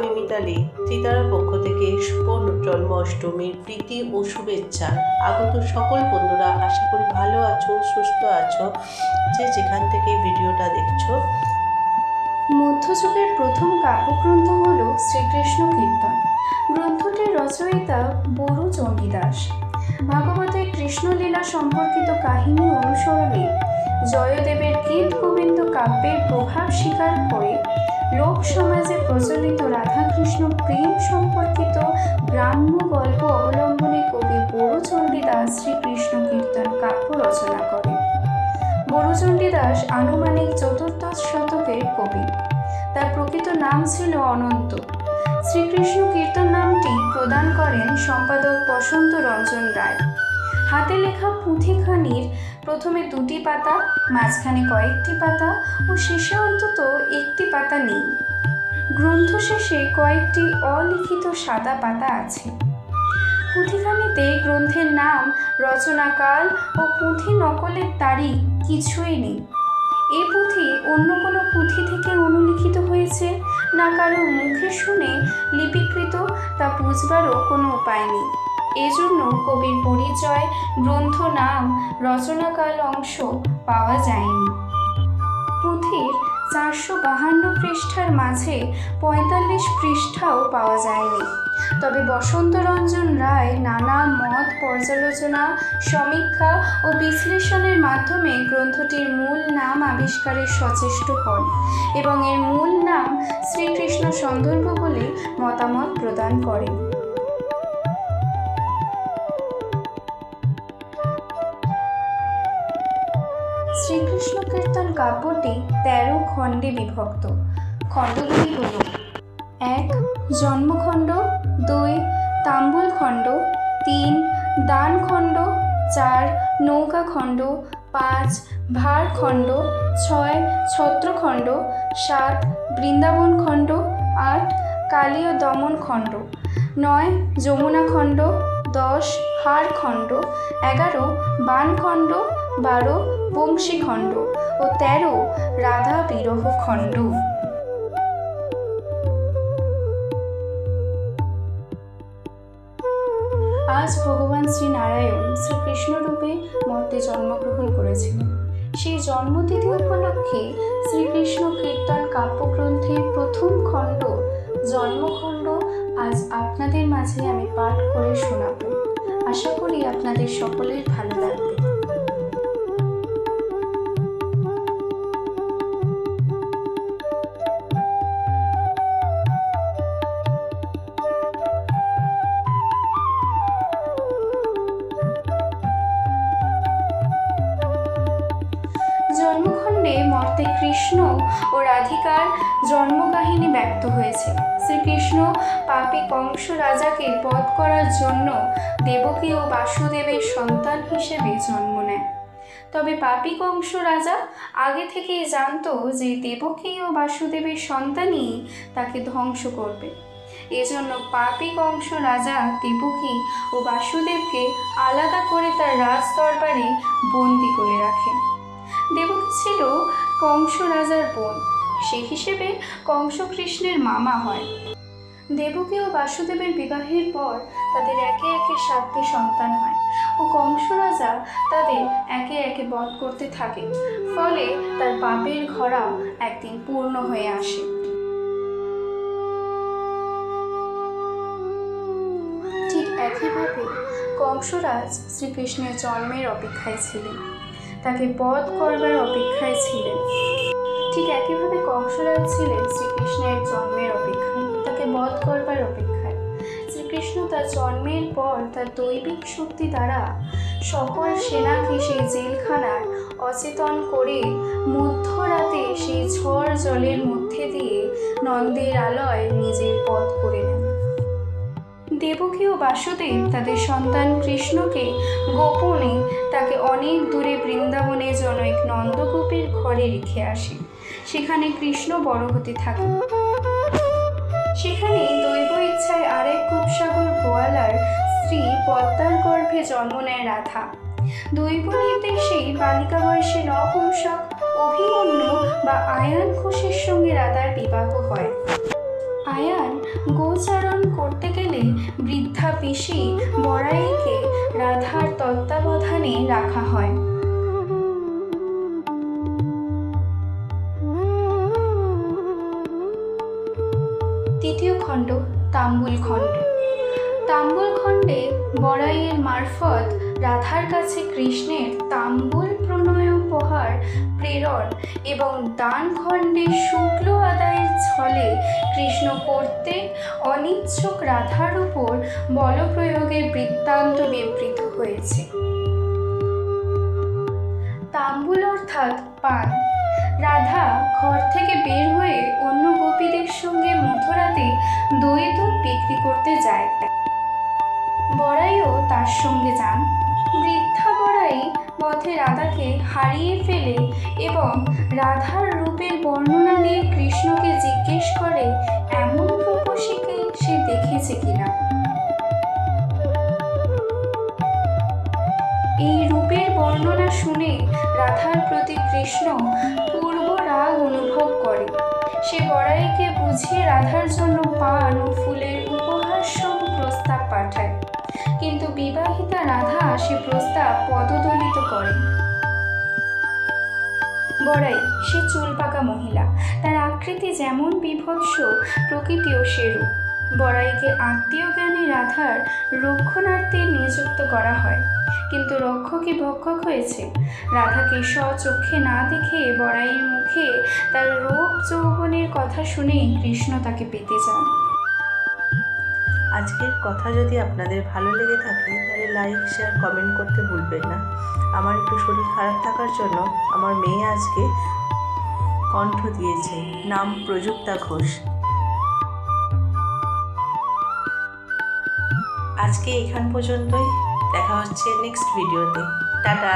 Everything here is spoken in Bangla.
আমি মিতালি। চিতারার পক্ষ থেকে শুভ জন্মাষ্টমীর প্রীতি ও শুভেচ্ছা। আগত সকল বন্ধুরা আশা করি ভালো আছো, সুস্থ আছো, যে যেখান থেকে ভিডিওটা দেখছো। মধ্যযুগের প্রথম কাব্যগ্রন্থ হল শ্রীকৃষ্ণ কীর্তন। গ্রন্থটির রচয়িতা বরু চণ্ডীদাস। ভাগবতের কৃষ্ণলীলা সম্পর্কিত কাহিনী অনুসরণে জয়দেবের গীত গোবিন্দ কাব্যের প্রভাব স্বীকার করে লোক সমাজে প্রচলিত রাধাকৃষ্ণ প্রেম সম্পর্কিত গ্রাম্য গল্প অবলম্বনে কবি বরু চণ্ডীদাস শ্রীকৃষ্ণ কীর্তন কাব্য রচনা করেন। বরু চণ্ডীদাস আনুমানিক ৪র্দশ শতকের কবি। তার প্রকৃত নাম ছিল অনন্ত। শ্রীকৃষ্ণ কীর্তন নামটি প্রদান করেন সম্পাদক বসন্ত রঞ্জন রায়। হাতে লেখা পুঁথিখানির প্রথমে 2টি পাতা, মাঝখানে কয়েকটি পাতা ও শেষে অন্তত 1টি পাতা নেই। গ্রন্থ শেষে কয়েকটি অলিখিত সাদা পাতা আছে। পুঁথিখানিতে গ্রন্থের নাম, রচনাকাল ও পুঁথি নকলের তারিখ কিছুই নেই। এই পুঁথি অন্য কোনো পুঁথি থেকে অনুলিখিত হয়েছে না কারো মুখে শুনে লিপিকৃত, তা বুঝবারও কোনো উপায় নেই। এজন্য কবির পরিচয়, গ্রন্থ নাম, রচনাকাল অংশ পাওয়া যায়নি। পুঁথির 452 পৃষ্ঠার মাঝে 45 পৃষ্ঠাও পাওয়া যায়নি। তবে বসন্ত রঞ্জন রায় নানা মত পর্যালোচনা, সমীক্ষা ও বিশ্লেষণের মাধ্যমে গ্রন্থটির মূল নাম আবিষ্কারের সচেষ্ট হন এবং এর মূল নাম শ্রীকৃষ্ণ সন্দর্ভ বলে মতামত প্রদান করেন। শ্রীকৃষ্ণ কীর্তন কাব্যটি 13 খণ্ডে বিভক্ত। খণ্ডগুলি হল: 1 জন্মখণ্ড, 2 তাম্বুল খণ্ড, 3 দান খণ্ড, 4 নৌকা খণ্ড, 5 ভার খণ্ড, 6 ছত্রখণ্ড, 7 বৃন্দাবন খণ্ড, 8 কালীয় দমন খণ্ড, 9 যমুনা খণ্ড, 10 হার খণ্ড, 11 বান খণ্ড, 12 বংশী খণ্ড ও 13 রাধা বিরহ খণ্ড। আজ ভগবান শ্রীনারায়ণ শ্রীকৃষ্ণ রূপে মর্তে জন্মগ্রহণ করেছিলেন। সেই জন্মতিথি উপলক্ষে শ্রীকৃষ্ণ কীর্তন কাব্যগ্রন্থের প্রথম খণ্ড জন্মখণ্ড আজ আপনাদের মাঝে আমি পাঠ করে শোনাব। আশা করি আপনাদের সকলের ভালো লাগবে। জন্মখণ্ডে মর্তে কৃষ্ণ ও রাধিকার জন্মকাহিনী ব্যক্ত হয়েছে। শ্রীকৃষ্ণ পাপী কংস রাজাকে বধ করার জন্য দেবকী ও বাসুদেবের সন্তান হিসেবে জন্ম নেয়। তবে পাপী কংস রাজা আগে থেকেই জানত যে দেবকী ও বাসুদেবের সন্তানই তাকে ধ্বংস করবে। এজন্য পাপী কংস রাজা দেবকী ও বাসুদেবকে আলাদা করে তার রাজ দরবারে বন্দি করে রাখেন। দেবকী ছিল কংস রাজার বোন, সেই হিসেবে কংস কৃষ্ণের মামা হয়। দেবকী ও বাসুদেবের বিবাহের পর তাদের একে একে 7টি সন্তান হয় ও কংস রাজা তাদের একে একে বধ করতে থাকে। ফলে তার পাপের ঘরা একদিন পূর্ণ হয়ে আসে। ঠিক একইভাবে কংসরাজ শ্রীকৃষ্ণের জন্মের অপেক্ষায় ছিলেন, তাকে বধ করবার অপেক্ষায় ছিলেন। ঠিক একইভাবে কংসরাজ ছিলেন শ্রীকৃষ্ণের জন্মের অপেক্ষায়, তাকে বধ করবার অপেক্ষায়। শ্রীকৃষ্ণ তার জন্মের পর তার দৈবিক শক্তি দ্বারা সকল সেনাকে সেই জেলখানার অচেতন করে মধ্যরাতে সেই ঝড় জলের মধ্যে দিয়ে নন্দের আলয় নিজের পথ করে নেন। দেবকী ও বাসুদেব তাদের সন্তান কৃষ্ণকে গোপনে তাকে অনেক দূরে বৃন্দাবনে জনৈক নন্দগোপের ঘরে রেখে আসে। সেখানে কৃষ্ণ বড় হতে থাকে। সেখানে দৈব ইচ্ছায় আরেক কুপসাগর গোয়ালার স্ত্রী পদ্মার গর্ভে জন্ম নেয় রাধা। দৈব নির্দেশেই বালিকা বয়সে নপুংসক অভিমন্যু বা আয়ান ঘোষের সঙ্গে রাধার বিবাহ হয়। আয়ান গোচারণ করতে গেলে বৃদ্ধা পিসি বড়াইকে রাধার তত্ত্বাবধানে রাখা হয়। তৃতীয় খণ্ড, তাম্বুল খণ্ড। তাম্বুল খণ্ডে বড়াইয়ের মারফত রাধার কাছে কৃষ্ণের তাম্বুল প্রণয়োপহার প্রেরণ এবং দান খণ্ডে শুক্ল আদায়ের ছলে কৃষ্ণ কর্তৃক অনিচ্ছুক রাধার উপর বলপ্রয়োগের বৃত্তান্ত বিবৃত হয়েছে। তাম্বুল অর্থাৎ পান। রাধা ঘর থেকে বের হয়ে অন্য গোপীদের সঙ্গে মথুরাতে দই দুধ বিক্রি করতে যায়। বড়াইও তার সঙ্গে যান। বৃদ্ধা বড়াই পথে রাধাকে হারিয়ে ফেলে এবং রাধার রূপের বর্ণনা দিয়ে কৃষ্ণকে জিজ্ঞেস করে এমন রূপসীকে সে দেখেছে কিনা। এই রূপের বর্ণনা শুনে রাধার প্রতি কৃষ্ণ পূর্ব রাগ অনুভব করে। সে বড়াইকে বুঝিয়ে রাধার জন্য পান ও ফুলের উপহার সহ প্রস্তাব পাঠায়, কিন্তু বিবাহিতা রাধা সে প্রস্তাব পদদলিত করে। বড়াই সে চুল পাকা মহিলা, তার আকৃতি যেমন বিভৎস প্রকৃতিও সেরূপ। বড়াইকে আত্মীয় জ্ঞানে রাধার রক্ষণার্থে নিযুক্ত করা হয়, কিন্তু রক্ষকই ভক্ষক হয়েছে। রাধাকে স্বচক্ষে না দেখে বড়াইয়ের মুখে তার রূপ যৌবনের কথা শুনে কৃষ্ণ তাকে পেতে যান। আজকের কথা যদি আপনাদের ভালো লেগে থাকে তাহলে লাইক, শেয়ার, কমেন্ট করতে ভুলবেন না। আমার একটু শরীর খারাপ থাকার জন্য আমার মেয়ে আজকে কণ্ঠ দিয়েছে, নাম প্রযুক্তা ঘোষ। আজকে এখান পর্যন্তই, দেখা হচ্ছে নেক্সট ভিডিওতে। টাটা।